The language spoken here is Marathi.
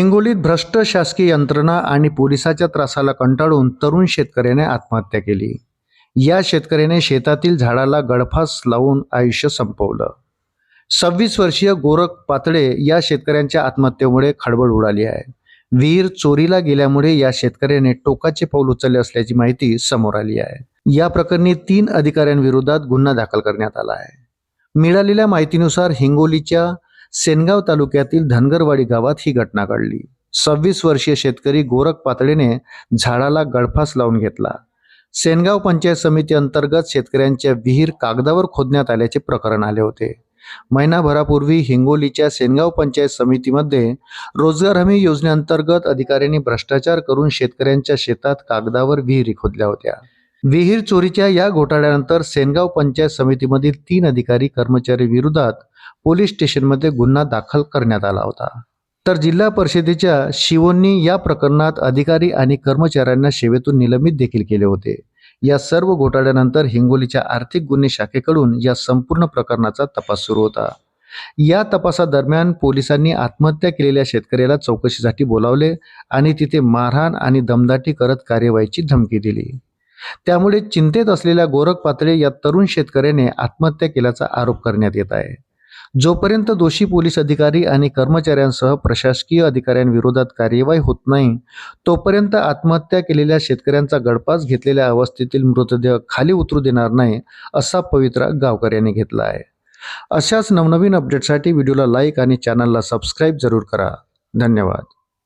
हिंगोलीत भ्रष्ट शासकीय यंत्रणा आणि पोलिसाच्या त्रासाला कंटाळून तरुण शेतकऱ्याने आत्महत्या केली। या शेतकऱ्याने शेतातील झाडाला गळफास लावून आयुष्य संपवलं। 26 वर्षीय गोरख पातळे या शेतकऱ्यांच्या आत्महत्येमुळे खळबळ उडाली आहे। विहीर चोरीला गेल्यामुळे या शेतकऱ्याने टोकाचे पाऊल उचलले असल्याची माहिती समोर आली आहे। या प्रकरणी 3 अधिकाऱ्यांविरोधात गुन्हा दाखल करण्यात आला आहे। मिळालेल्या माहितीनुसार हिंगोलीच्या सेनगाव तालुक्यातील धनगरवाडी गावात ही घटना घडली। 26 वर्षीय शेतकरी गोरख पातळेने झाडाला गळफास लावून घेतला। सेनगाव पंचायत समिती अंतर्गत शेतकऱ्यांच्या विहीर कागदावर खोदण्यात आल्याचे प्रकरण आले होते। महिनाभरापूर्वी हिंगोलीच्या सेनगाव पंचायत समितीमध्ये रोजगार हमी योजनेअंतर्गत अधिकाऱ्यांनी भ्रष्टाचार करून शेतकऱ्यांच्या शेतात कागदावर विहिरी खोदल्या होत्या। विहीर चोरीच्या या घोटाळ्यानंतर सेनगाव पंचायत समितीमधील 3 अधिकारी कर्मचारी विरोधात पोलीस स्टेशनमध्ये गुन्हा दाखल करण्यात आला होता। तर जिल्हा परिषदेच्या शिवोंनी या प्रकरणात अधिकारी आणि कर्मचाऱ्यांना सेवेतून निलंबित देखील केले होते। या सर्व घोटाळ्यानंतर हिंगोलीच्या आर्थिक गुन्हे शाखेकडून या संपूर्ण प्रकरणाचा तपास सुरू होता। या तपासादरम्यान पोलिसांनी आत्महत्या केलेल्या शेतकऱ्याला चौकशीसाठी बोलावले आणि तिथे मारहाण आणि दमदाटी करत कार्यवाहीची धमकी दिली। त्यामुळे चिंतेत असलेल्या गोरख पातळे या तरुण शेतकऱ्याने आत्महत्या केल्याचा आरोप करण्यात येत आहे। जोपर्यंत दोषी पोलीस अधिकारी आणि कर्मचाऱ्यांसह प्रशासकीय अधिकाऱ्यांविरोधात कार्यवाही होत नाही तोपर्यंत आत्महत्या केलेल्या शेतकऱ्यांचा गळफास घेतलेल्या अवस्थेतील मृतदेह खाली उतरू देणार नाही असा पवित्रा गावकऱ्यांनी घेतला आहे। अशाच नवनवीन अपडेटसाठी व्हिडिओला लाईक आणि चॅनलला सबस्क्राईब जरूर करा। धन्यवाद।